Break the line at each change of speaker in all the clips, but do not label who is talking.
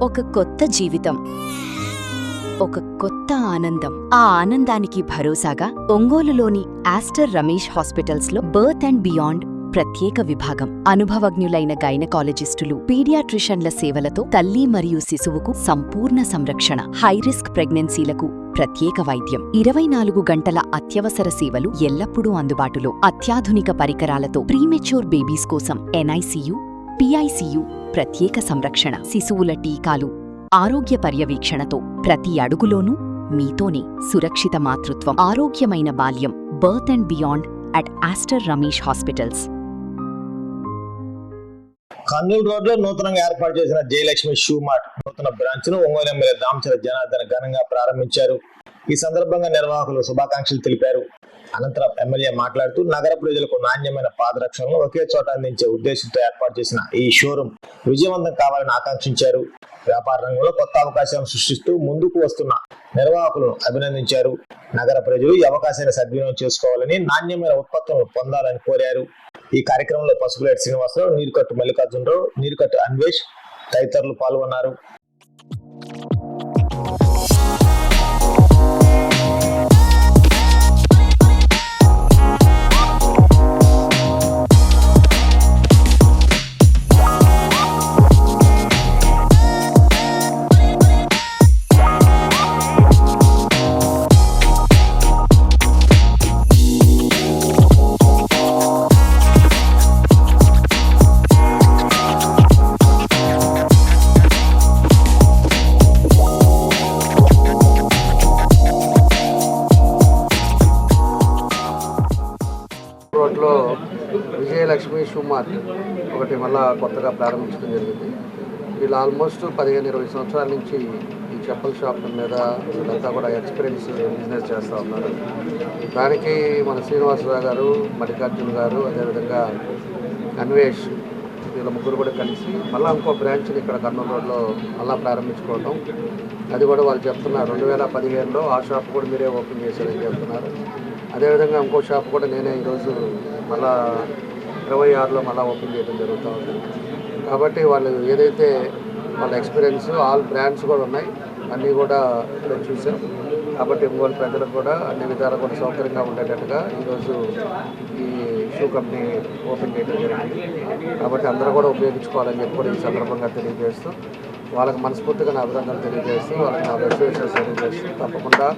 ఒక కొత్త జీవితం, ఒక కొత్త ఆనందం. ఆ ఆనందానికి భరోసాగా ఒంగోలులోని ఆస్టర్ రమేష్ హాస్పిటల్స్లో బర్త్ అండ్ బియాండ్ ప్రత్యేక విభాగం. అనుభవజ్ఞులైన గైనకాలజిస్టులు, పీడియాట్రిషన్ల సేవలతో తల్లి మరియు శిశువుకు సంపూర్ణ సంరక్షణ. హైరిస్క్ ప్రెగ్నెన్సీలకు ప్రత్యేక వైద్యం. 24 గంటల అత్యవసర సేవలు ఎల్లప్పుడూ అందుబాటులో. అత్యాధునిక పరికరాలతో ప్రీమెచ్యూర్ బేబీస్ కోసం ఎన్ఐసియు, పిఐసియు ప్రత్యేక సంరక్షణ. శిశువుల టీకాలు, ఆరోగ్య పర్యవేక్షణతో ప్రతి అడుగులోనూ మీతోనే సురక్షిత మాతృత్వం, ఆరోగ్యమైన బాల్యం. Birth and beyond at Aster Ramesh hospitals.
Kurnool road లో నూతనంగా ఏర్పాటు చేసిన జయలక్ష్మి షూ మార్ట్ నూతన బ్రాంచ్ ను ఒంగోలు ఎమ్మెల్యే దామచల జనార్దన్ ఘనంగా ప్రారంభించారు. ఈ సందర్భంగా నిర్వాహకులు శుభాకాంక్షలు తెలిపారు. అనంతరం ఎమ్మెల్యే మాట్లాడుతూ నగర ప్రజలకు నాణ్యమైన పాదరక్షలను ఒకే చోట అందించే ఉద్దేశంతో ఏర్పాటు చేసిన ఈ షోరూం విజయవంతం కావాలని ఆకాంక్షించారు. వ్యాపార రంగంలో కొత్త అవకాశాలను సృష్టిస్తూ ముందుకు వస్తున్న నిర్వాహకులను అభినందించారు. నగర ప్రజలు ఈ అవకాశాన్ని సద్వినియోగం చేసుకోవాలని, నాణ్యమైన ఉత్పత్తులను పొందాలని కోరారు. ఈ కార్యక్రమంలో పసుపులేటి శ్రీనివాసరావు, నీరుకట్టు మల్లికార్జునరావు, నీరుకట్టు అన్వేష్ తదితరులు పాల్గొన్నారు.
రోడ్లో విజయలక్ష్మి షూ మార్ట్ ఒకటి మళ్ళా కొత్తగా ప్రారంభించడం జరిగింది. వీళ్ళు ఆల్మోస్ట్ 15-20 సంవత్సరాల నుంచి ఈ చెప్పల షాపుల మీద వీళ్ళంతా కూడా ఎక్స్పీరియన్స్ బిజినెస్ చేస్తూ ఉన్నారు. దానికి మన శ్రీనివాసరావు గారు, మల్లికార్జున గారు, అదేవిధంగా అన్వేష్, వీళ్ళ ముగ్గురు కూడా కలిసి మళ్ళీ ఇంకో బ్రాంచ్ని ఇక్కడ కర్నూలు రోడ్లో మళ్ళీ ప్రారంభించుకోవటం. అది కూడా వాళ్ళు చెప్తున్నారు 2015లో ఆ షాప్ కూడా మీరే ఓపెన్ చేశారని చెప్తున్నారు. అదేవిధంగా ఇంకో షాప్ కూడా నేనే ఈరోజు మళ్ళా 26లో మళ్ళీ ఓపెన్ చేయడం జరుగుతూ ఉంది. కాబట్టి వాళ్ళు ఏదైతే వాళ్ళ ఎక్స్పీరియన్స్, ఆల్ బ్రాండ్స్ కూడా ఉన్నాయి, అన్నీ కూడా ఇక్కడ చూసాం. కాబట్టి ఒంగోలు ప్రజలకు కూడా అన్ని విధాలు కూడా సౌకర్యంగా ఉండేటట్టుగా ఈరోజు ఈ షూ కంపెనీ ఓపెన్ చేయడం జరిగింది. కాబట్టి అందరూ కూడా ఉపయోగించుకోవాలని చెప్పి కూడా ఈ సందర్భంగా తెలియజేస్తూ, వాళ్ళకి మనస్ఫూర్తిగా నా అభినందనలు తెలియజేస్తూ, వాళ్ళకి నా విశ్వాసాలు తెలియజేస్తూ, తప్పకుండా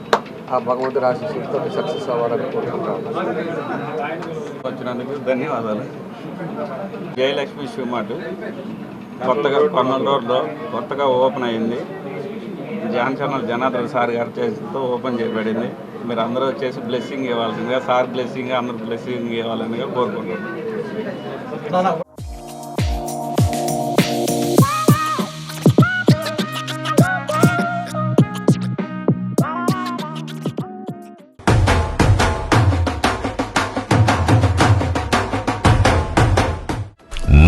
ఆ భగవంతుడి ఆశీస్సులతో సక్సెస్ అవ్వాలని కోరుకుంటాను.
వచ్చినందుకు ధన్యవాదాలు. జయలక్ష్మి షూ మార్ట్ కొత్తగా కర్నూలు రోడ్లో కొత్తగా ఓపెన్ అయింది. జనార్దన్ సార్ గారి చేతితో ఓపెన్ చేయబడింది. మీరు అందరూ వచ్చేసి బ్లెస్సింగ్ ఇవ్వాల్సిందిగా, సార్ బ్లెస్సింగ్, అందరూ బ్లెస్సింగ్ ఇవ్వాలని కోరుకుంటున్నాను.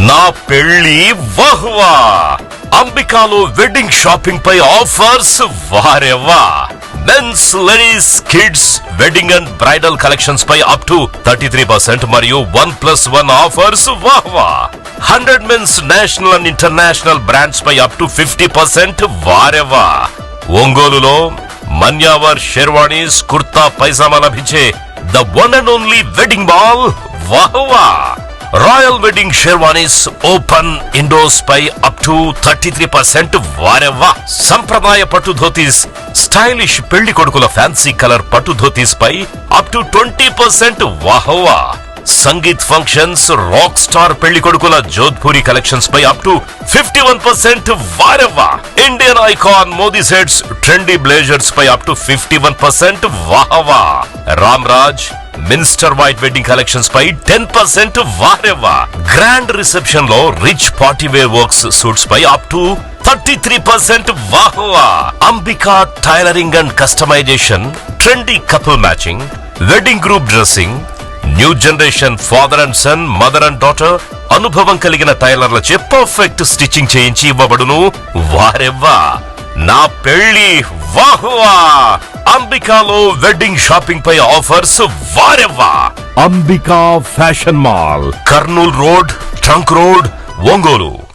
నా పెళ్లి వహ్వా! అంబికాలో వెడ్డింగ్ షాపింగ్ పై ఆఫర్స్ వారెవ్వా! Men's, ladies, kids wedding and bridal collections పై అప్ టు 33% మరియు 1+1 ఆఫర్స్ వాహ్వా! 100 men's national and international brands పై అప్ టు 50% వారెవ్వా! ఒంగోలులో మన్యావర్ షెర్వాణీస్, కుర్తా పైజామా లభించే the one and only wedding mall వాహ్వా! Royal wedding sherwanis open indoors పై అప్ టు 33% వారెవ్వా! సంప్రదాయ పట్టు ధోతీస్, స్టైలిష్ పెళ్లి కొడుకుల ఫ్యాన్సీ కలర్ పట్టు ధోతీస్ పై అప్ టు 20% వాహ్వా! సంగీత్ ఫంక్షన్స్, రాక్ స్టార్ పెళ్లి కొడుకుల జోధ్పూరి కలెక్షన్స్ పై అప్ టు 51% వారెవ్వా! Indian icon Modi sets, trendy blazers పై అప్ టు 51% వాహ్వా! Ramraj minister white wedding collections పై 10% వారెవ్వా! గ్రాండ్ రిసెప్షన్ లో rich party wear works suits పై అప్ టు 33% వాహ్వా! Ambika tailoring and customisation, trendy couple matching, wedding group dressing, new generation father and son, mother and daughter అనుభవం కలిగిన టైలర్లచే perfect stitching చేయించి ఇవ్వబడును వారెవ్వా! నా పెళ్లి వాహ్వా! అంబికాలో వెడ్డింగ్ షాపింగ్ పై ఆఫర్స్ వారెవ్వా! Ambika fashion mall, Kurnool road, trunk road, Ongole.